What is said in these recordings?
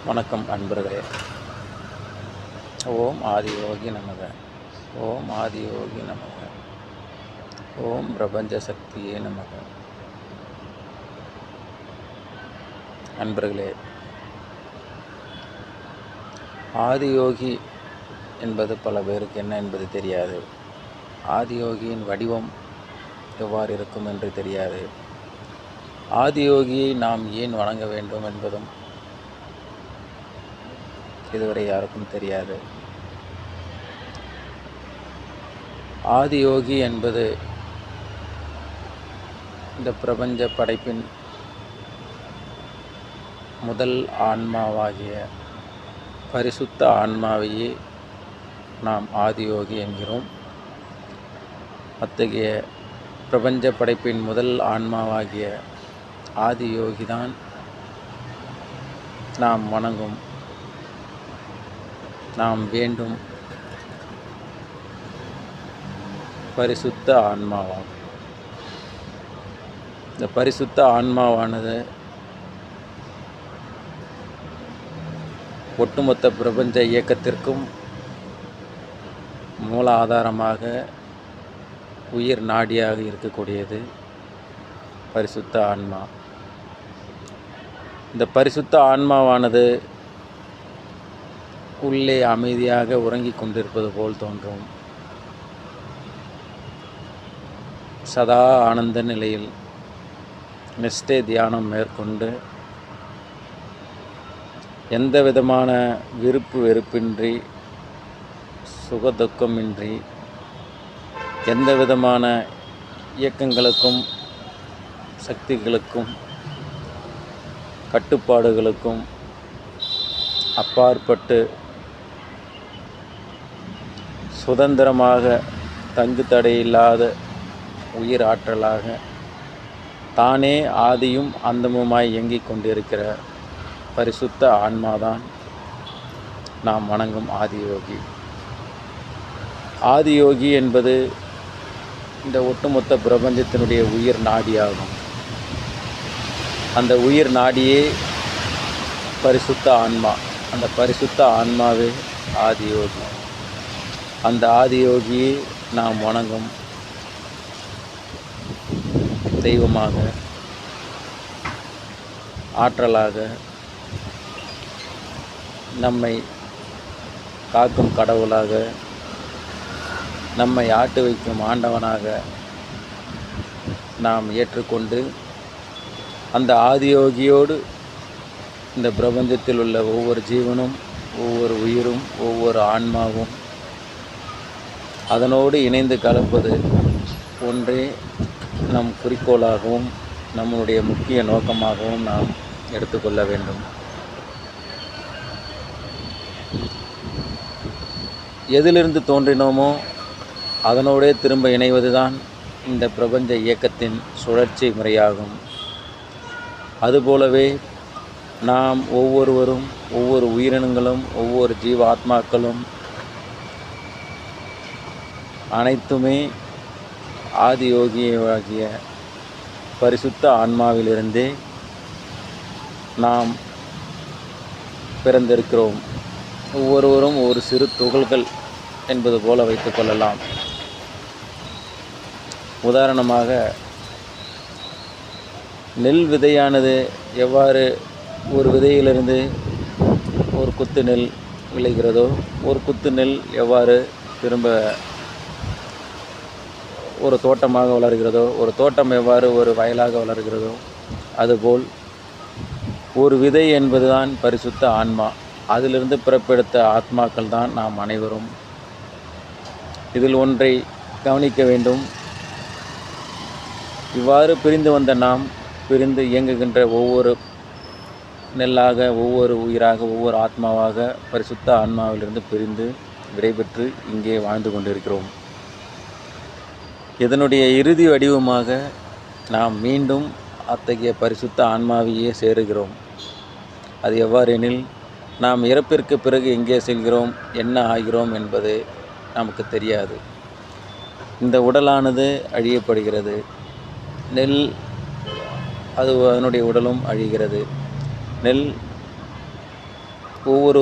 வணக்கம் அன்பர்களே. ஓம் ஆதியோகி நமக. ஓம் ஆதியோகி நமக. ஓம் பிரபஞ்ச சக்தியே நமக. அன்பர்களே, ஆதியோகி என்பது பல பேருக்கு என்ன என்பது தெரியாது. ஆதியோகியின் வடிவம் எவ்வாறு இருக்கும் என்று தெரியாது. ஆதியோகியை நாம் ஏன் வணங்க வேண்டும் என்பதும் இதுவரை யாருக்கும் தெரியாது. ஆதியோகி என்பது இந்த பிரபஞ்ச படைப்பின் முதல் ஆன்மாவாகிய பரிசுத்த ஆன்மாவையே நாம் ஆதியோகி என்கிறோம். அத்தகைய பிரபஞ்ச படைப்பின் முதல் ஆன்மாவாகிய ஆதியோகிதான் நாம் வணங்கும், நாம் வேண்டும் பரிசுத்த ஆன்மாவாகும். இந்த பரிசுத்த ஆன்மாவானது ஒட்டுமொத்த பிரபஞ்ச இயக்கத்திற்கும் மூல ஆதாரமாக உயிர் நாடியாக இருக்கக்கூடியது பரிசுத்த ஆன்மா. இந்த பரிசுத்த ஆன்மாவானது உள்ளே அமைதியாக உறங்கிக் கொண்டிருப்பது போல் தோன்றும். சதா ஆனந்த நிலையில் நிஷ்டை தியானம் மேற்கொண்டு எந்த விதமான விருப்பு வெறுப்பின்றி, சுகதுக்கமின்றி, எந்த விதமான இயக்கங்களுக்கும் சக்திகளுக்கும் கட்டுப்பாடுகளுக்கும் அப்பாற்பட்டு சுதந்திரமாக தங்கு தடையில்லாத உயிர் ஆற்றலாக தானே ஆதியும் அந்தமுமாய் இயங்கிக் கொண்டிருக்கிற பரிசுத்த ஆன்மாதான் நாம் வணங்கும் ஆதியோகி. ஆதியோகி என்பது இந்த ஒட்டுமொத்த பிரபஞ்சத்தினுடைய உயிர் நாடியாகும். அந்த உயிர் நாடியே பரிசுத்த ஆன்மா. அந்த பரிசுத்த ஆன்மாவே ஆதியோகி. அந்த ஆதியோகியை நாம் வணங்கும் தெய்வமாக, ஆற்றலாக, நம்மை காக்கும் கடவுளாக, நம்மை ஆட்டு வைக்கும் ஆண்டவனாக நாம் ஏற்றுக்கொண்டு அந்த ஆதியோகியோடு இந்த பிரபஞ்சத்தில் உள்ள ஒவ்வொரு ஜீவனும், ஒவ்வொரு உயிரும், ஒவ்வொரு ஆன்மாவும் அதனோடு இணைந்து கலப்பது ஒன்றே நம் குறிக்கோளாகவும் நம்முடைய முக்கிய நோக்கமாகவும் நாம் எடுத்துக்கொள்ள வேண்டும். எதிலிருந்து தோன்றினோமோ அதனோடே திரும்ப இணைவதுதான் இந்த பிரபஞ்ச இயக்கத்தின் சுழற்சி முறையாகும். அதுபோலவே நாம் ஒவ்வொருவரும், ஒவ்வொரு உயிரினங்களும், ஒவ்வொரு ஜீவ ஆத்மாக்களும் அனைத்துமே ஆதியோகியாகிய பரிசுத்த ஆன்மாவிலிருந்தே நாம் பிறந்திருக்கிறோம். ஒவ்வொருவரும் ஒரு சிறு துகள்கள் என்பது போல வைத்துக்கொள்ளலாம். உதாரணமாக, நெல் விதையானது எவ்வாறு ஒரு விதையிலிருந்து ஒரு குத்து நெல் விளைகிறதோ, ஒரு குத்து நெல் எவ்வாறு திரும்ப ஒரு தோட்டமாக வளர்கிறதோ, ஒரு தோட்டம் எவ்வாறு ஒரு வயலாக வளர்கிறதோ, அதுபோல் ஒரு விதை என்பதுதான் பரிசுத்த ஆன்மா. அதிலிருந்து பிறப்பெடுத்த ஆத்மாக்கள் தான் நாம் அனைவரும். இதில் ஒன்றை கவனிக்க வேண்டும். இவ்வாறு பிரிந்து வந்த நாம், பிரிந்து இயங்குகின்ற ஒவ்வொரு நெல்லாக, ஒவ்வொரு உயிராக, ஒவ்வொரு ஆத்மாவாக பரிசுத்த ஆன்மாவிலிருந்து பிரிந்து விடைபெற்று இங்கே வாழ்ந்து கொண்டிருக்கிறோம். இதனுடைய இறுதி வடிவமாக நாம் மீண்டும் அத்தகைய பரிசுத்த ஆன்மாவையே சேருகிறோம். அது எவ்வாறெனில், நாம் இறப்பிற்கு பிறகு எங்கே செல்கிறோம், என்ன ஆகிறோம் என்பது நமக்கு தெரியாது. இந்த உடலானது அழியப்படுகிறது. நெல் அதனுடைய உடலும் அழிகிறது. நெல் ஒவ்வொரு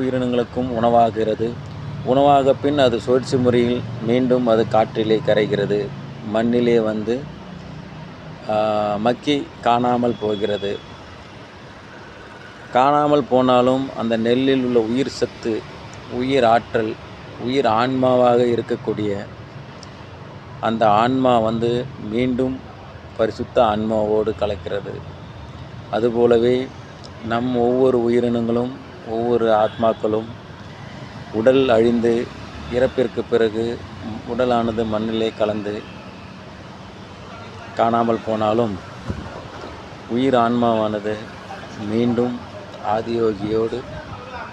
உயிரினங்களுக்கும் உணவாகிறது. உணவாக பின் அது சுழற்சி முறையில் மீண்டும் அது காற்றிலே கரைகிறது, மண்ணிலே வந்து மக்கி காணாமல் போகிறது. காணாமல் போனாலும் அந்த நெல்லில் உள்ள உயிர் சத்து, உயிர் ஆற்றல், உயிர் ஆன்மாவாக இருக்கக்கூடிய அந்த ஆன்மா வந்து மீண்டும் பரிசுத்த ஆன்மாவோடு கலக்கிறது. அதுபோலவே நம் ஒவ்வொரு உயிரினங்களும், ஒவ்வொரு ஆத்மாக்களும் உடல் அழிந்து இறப்பிற்கு பிறகு உடலானது மண்ணிலே கலந்து காணாமல் போனாலும் உயிர் ஆன்மாவானது மீண்டும் ஆதியோகியோடு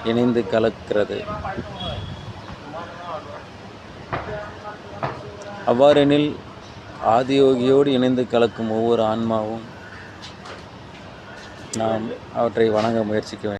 இணைந்து கலக்கிறது. அவ்வாறெனில் ஆதியோகியோடு இணைந்து கலக்கும் ஒவ்வொரு ஆன்மாவும் நாம் அவற்றை வணங்க முயற்சிக்க வேண்டும்.